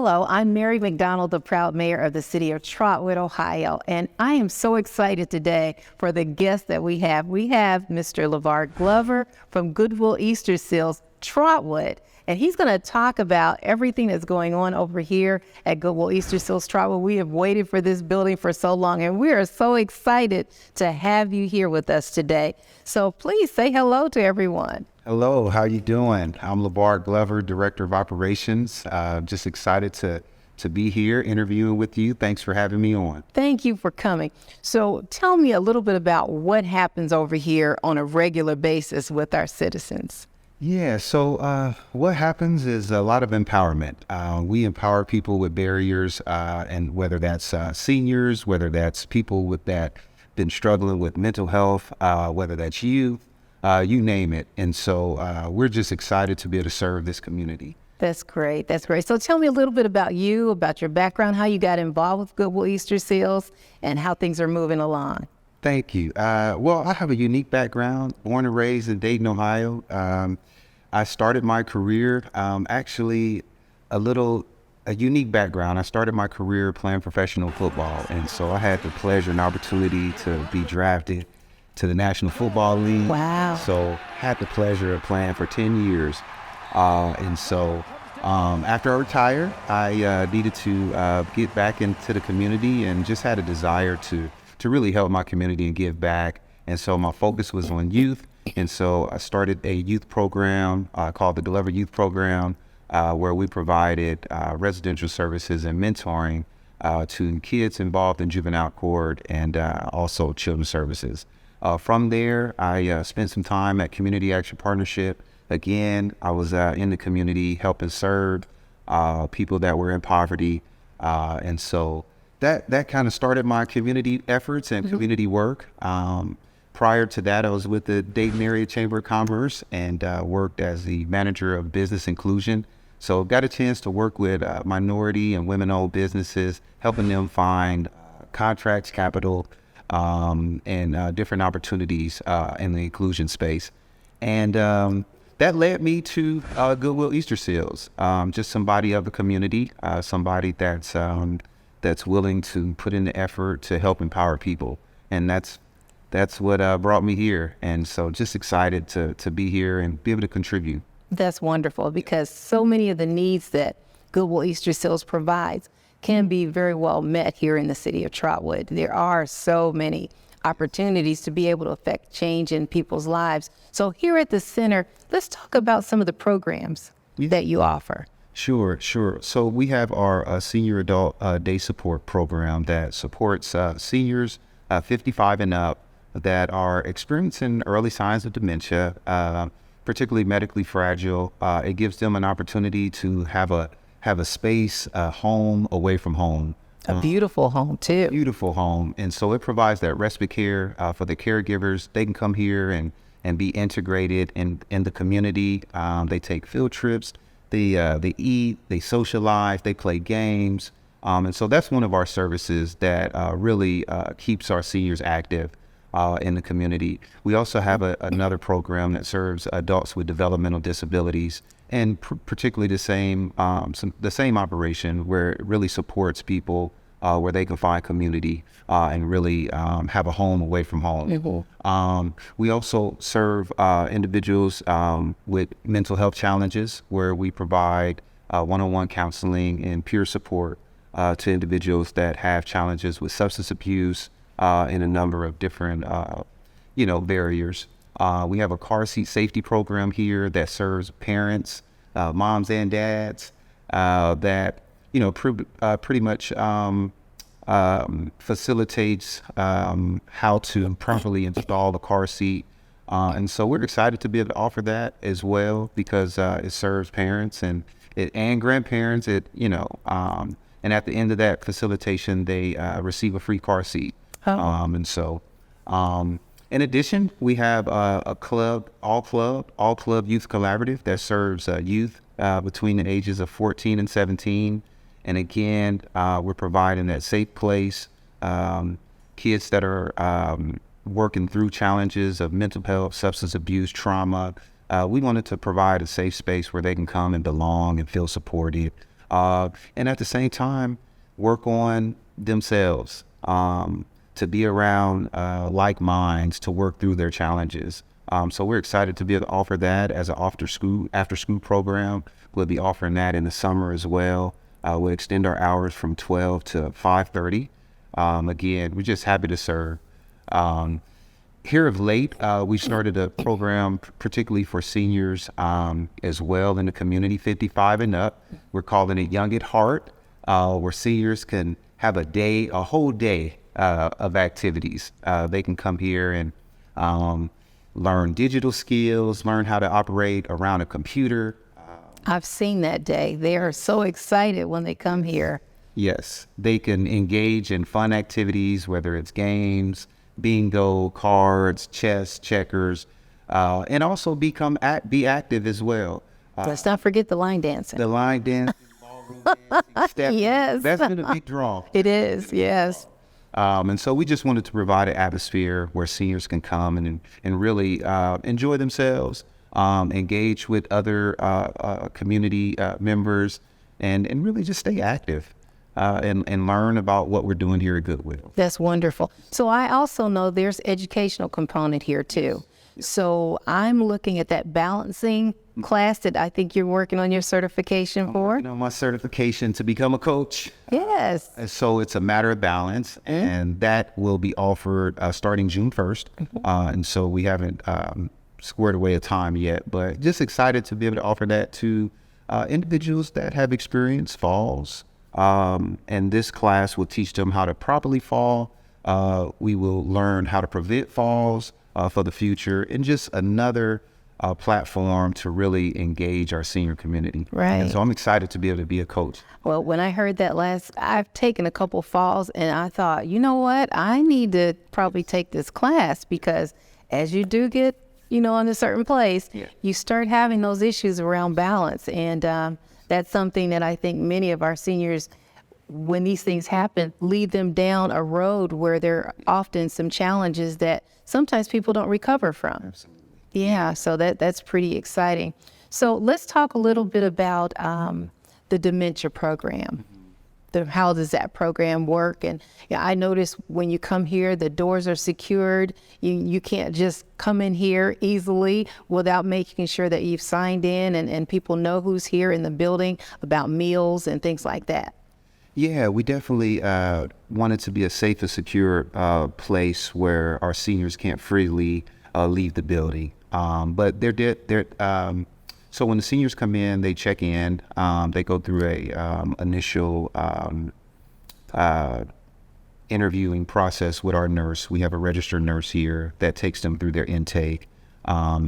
Hello, I'm Mary McDonald, the proud mayor of the city of Trotwood, Ohio, and I am so excited today for the guest that we have. We have Mr. LaVar Glover from Goodwill Easter Seals, Trotwood, and he's going to talk about everything that's going on over here at Goodwill Easter Seals, Trotwood. We have waited for this building for so long, and we are so excited to have you here with us today. So please say hello to everyone. Hello, how you doing? I'm LaVar Glover, Director of Operations. Just excited to be here interviewing with you. Thanks for having me on. Thank you for coming. So tell me a little bit about what happens over here on a regular basis with our citizens. Yeah, so what happens is a lot of empowerment. We empower people with barriers, and whether that's seniors, whether that's people that been struggling with mental health, whether that's youth, you name it. And so we're just excited to be able to serve this community. That's great. That's great. So tell me a little bit about you, about your background, how you got involved with Goodwill Easter Seals, and how things are moving along. Thank you. Well, I have a unique background, born and raised in Dayton, Ohio. I started my career, actually a unique background. I started my career playing professional football. And so I had the pleasure and opportunity to be drafted to the National Football League. Wow. So had the pleasure of playing for 10 years. And so after I retired, I needed to get back into the community and just had a desire to really help my community and give back. And so my focus was on youth. And so I started a youth program called the Deliver Youth Program, where we provided residential services and mentoring to kids involved in juvenile court and also children's services. From there, I spent some time at Community Action Partnership. Again, I was in the community helping serve people that were in poverty. And so that kind of started my community efforts and community work. Prior to that, I was with the Dayton Area Chamber of Commerce and worked as the manager of business inclusion. So got a chance to work with minority and women-owned businesses, helping them find contracts, capital, and different opportunities in the inclusion space. And that led me to Goodwill Easter Seals, just somebody of the community, somebody that's willing to put in the effort to help empower people. And that's what brought me here. And so just excited to be here and be able to contribute. That's wonderful, because so many of the needs that Goodwill Easter Seals provides can be very well met here in the city of Trotwood. There are so many opportunities to be able to affect change in people's lives. So here at the center, let's talk about some of the programs that you offer. Sure. So we have our senior adult day support program that supports seniors 55 and up that are experiencing early signs of dementia, particularly medically fragile. It gives them an opportunity to have a space, a home away from home. A beautiful home too. Beautiful home. And so it provides that respite care for the caregivers. They can come here and be integrated in the community. They take field trips, they eat, they socialize, they play games. And so that's one of our services that really keeps our seniors active in the community. We also have another program that serves adults with developmental disabilities, and particularly the same operation, where it really supports people where they can find community and really have a home away from home. Mm-hmm. We also serve individuals with mental health challenges, where we provide one-on-one counseling and peer support to individuals that have challenges with substance abuse and a number of different barriers. We have a car seat safety program here that serves parents, moms and dads, that pretty much facilitates how to properly install the car seat. And so we're excited to be able to offer that as well, because it serves parents and grandparents. And at the end of that facilitation, they receive a free car seat. In addition, we have a club, All Club Youth Collaborative, that serves youth between the ages of 14 and 17. And again, we're providing that safe place, kids that are working through challenges of mental health, substance abuse, trauma. We wanted to provide a safe space where they can come and belong and feel supported. and at the same time, work on themselves, to be around like minds to work through their challenges. So we're excited to be able to offer that as an after school program. We'll be offering that in the summer as well. We'll extend our hours from 12 to 5:30. Again, we're just happy to serve. Here of late, we started a program particularly for seniors as well in the community, 55 and up. We're calling it Young at Heart, where seniors can have a whole day of activities. They can come here and learn digital skills, learn how to operate around a computer. I've seen that day. They are so excited when they come here. Yes, they can engage in fun activities, whether it's games, bingo, cards, chess, checkers, and also be active as well. Let's not forget the line dancing. The line dancing, ballroom dancing, stepping. Yes. That's been a big draw. It is, yes. And so we just wanted to provide an atmosphere where seniors can come and really enjoy themselves, engage with other community members, and really just stay active. And learn about what we're doing here at Goodwill. That's wonderful. So I also know there's educational component here too. So I'm looking at that balancing class that I think you're working on your certification for. My certification to become a coach. Yes. And so it's a matter of balance, and that will be offered starting June 1st. And so we haven't squared away a time yet, but just excited to be able to offer that to individuals that have experienced falls. And this class will teach them how to properly fall. We will learn how to prevent falls for the future, and just another platform to really engage our senior community. Right. And so I'm excited to be able to be a coach. Well, when I heard that I've taken a couple falls, and I thought, you know what? I need to probably take this class, because as you do get, in a certain place, you start having those issues around balance. And that's something that I think many of our seniors, when these things happen, lead them down a road where there are often some challenges that sometimes people don't recover from. Absolutely. Yeah, so that's pretty exciting. So let's talk a little bit about the dementia program. How does that program work? And I noticed when you come here, the doors are secured. You can't just come in here easily without making sure that you've signed in and people know who's here in the building, about meals and things like that. Yeah, we definitely want it to be a safe and secure place where our seniors can't freely leave the building. But so when the seniors come in, they check in. They go through a initial interviewing process with our nurse. We have a registered nurse here that takes them through their intake. Yeah.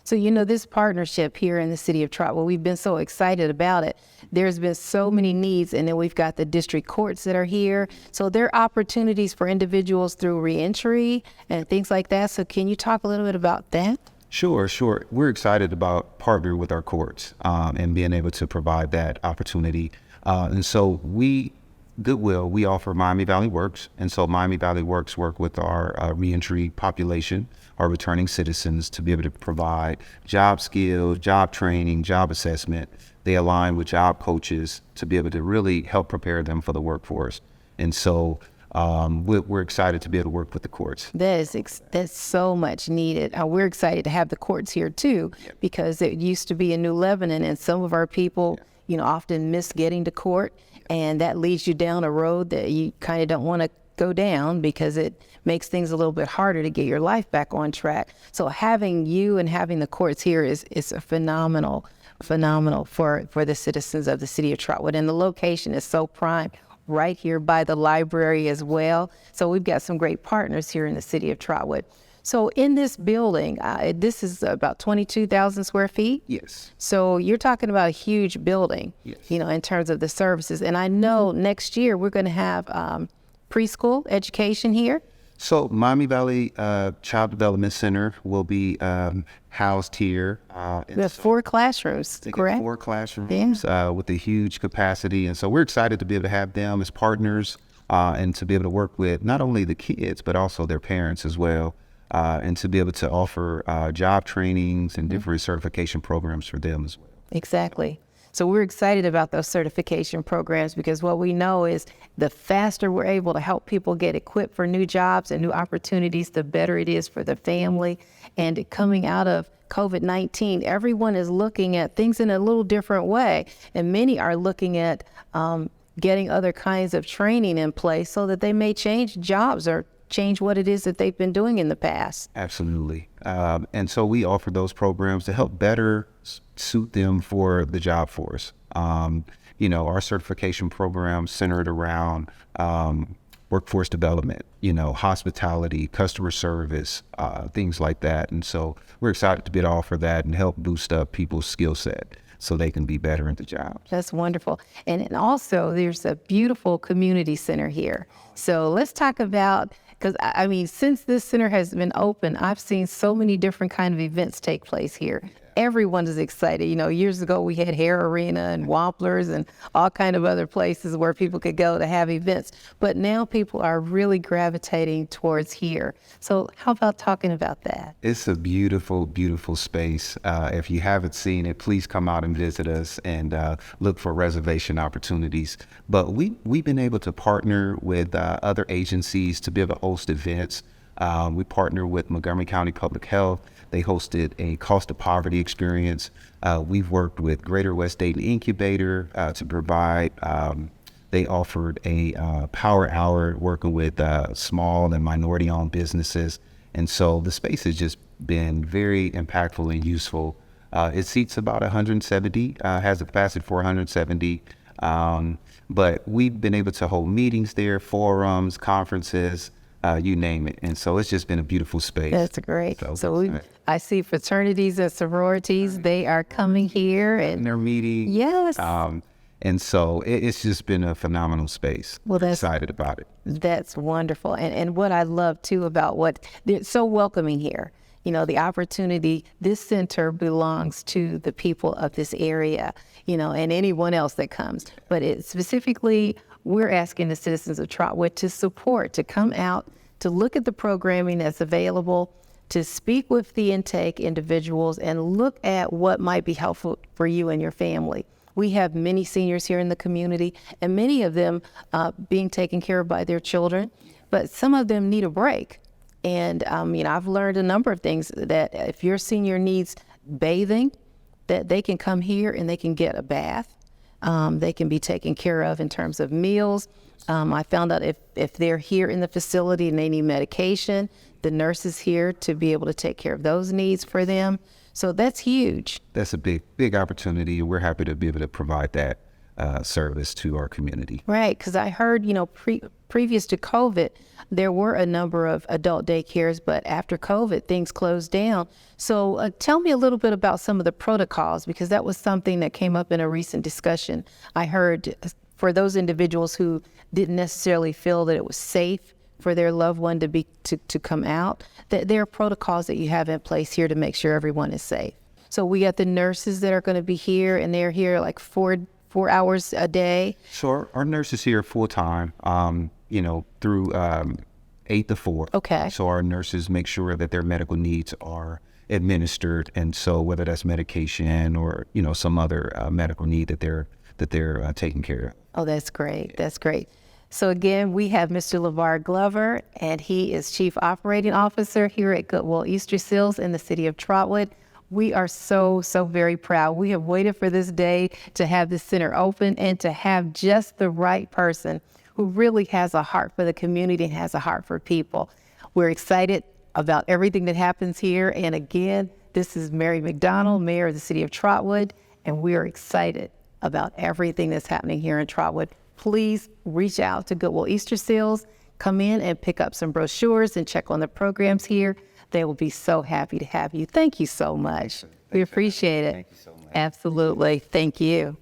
So, this partnership here in the city of Trotwood, we've been so excited about it. There's been so many needs, and then we've got the district courts that are here. So there are opportunities for individuals through reentry and things like that. So can you talk a little bit about that? Sure. We're excited about partnering with our courts and being able to provide that opportunity. And so Goodwill, we offer Miami Valley Works. And so Miami Valley Works work with our reentry population, our returning citizens, to be able to provide job skills, job training, job assessment. They align with job coaches to be able to really help prepare them for the workforce. And so we're excited to be able to work with the courts. That's so much needed. We're excited to have the courts here too, because it used to be in New Lebanon, and some of our people, often miss getting to court, and that leads you down a road that you kind of don't want to go down, because it makes things a little bit harder to get your life back on track. So having you and having the courts here is a phenomenal for the citizens of the city of Trotwood. And the location is so prime, right here by the library as well. So we've got some great partners here in the city of Trotwood. So in this building, this is about 22,000 square feet. Yes. So you're talking about a huge building, in terms of the services. And I know next year we're going to have preschool education here. So Miami Valley Child Development Center will be housed here. We have 4 classrooms, correct? 4 classrooms with a huge capacity. And so we're excited to be able to have them as partners and to be able to work with not only the kids, but also their parents as well. And to be able to offer job trainings and different certification programs for them as well. Exactly. So we're excited about those certification programs because what we know is the faster we're able to help people get equipped for new jobs and new opportunities, the better it is for the family. And coming out of COVID-19, everyone is looking at things in a little different way. And many are looking at getting other kinds of training in place so that they may change jobs or change what it is that they've been doing in the past. Absolutely. And so we offer those programs to help better suit them for the job force. Our certification programs centered around workforce development, hospitality, customer service, things like that. And so we're excited to be able to offer that and help boost up people's skill set so they can be better at the job. That's wonderful. And also there's a beautiful community center here. So let's talk about, because I mean, since this center has been open, I've seen so many different kind of events take place here. Everyone is excited. Years ago we had Hair Arena and Wamplers and all kind of other places where people could go to have events. But now people are really gravitating towards here. So how about talking about that? It's a beautiful, beautiful space. If you haven't seen it, please come out and visit us and look for reservation opportunities. But we've been able to partner with other agencies to be able to host events. We partner with Montgomery County Public Health. They hosted a cost of poverty experience. We've worked with Greater West Dayton Incubator to provide, they offered a power hour working with small and minority owned businesses. And so the space has just been very impactful and useful. It seats about 170, has a capacity for 170. But we've been able to hold meetings there, forums, conferences, you name it. And so it's just been a beautiful space. That's great. So I see fraternities and sororities, they are coming here. And they're meeting. Yes. And so it's just been a phenomenal space. Well, that's excited about it. That's wonderful. And what I love too about they're so welcoming here. The opportunity, this center belongs to the people of this area, and anyone else that comes. But specifically, we're asking the citizens of Trotwood to support, to come out, to look at the programming that's available, to speak with the intake individuals and look at what might be helpful for you and your family. We have many seniors here in the community, and many of them being taken care of by their children, but some of them need a break. And I've learned a number of things, that if your senior needs bathing, that they can come here and they can get a bath. They can be taken care of in terms of meals. I found out if they're here in the facility and they need medication, the nurse is here to be able to take care of those needs for them. So that's huge. That's a big opportunity. We're happy to be able to provide that service to our community. Right, because I heard, previous to COVID, there were a number of adult daycares, but after COVID, things closed down. So tell me a little bit about some of the protocols, because that was something that came up in a recent discussion. I heard for those individuals who didn't necessarily feel that it was safe for their loved one to come out, that there are protocols that you have in place here to make sure everyone is safe. So we got the nurses that are going to be here, and they're here like four hours a day. So our nurses here full time, through 8 to 4. Okay. So our nurses make sure that their medical needs are administered, and so whether that's medication or some other medical need that they're taking care of. Oh, that's great. That's great. So again, we have Mr. LaVar Glover, and he is Chief Operating Officer here at Goodwill Easter Seals in the city of Trotwood. We are so very proud. We have waited for this day to have this center open and to have just the right person who really has a heart for the community and has a heart for people. We're excited about everything that happens here. And again, this is Mary McDonald, Mayor of the city of Trotwood, and we are excited about everything that's happening here in Trotwood. Please reach out to Goodwill Easter Seals. Come in and pick up some brochures and check on the programs here. They will be so happy to have you. Thank you so much. We appreciate it. Thank you so much. Absolutely. Thank you.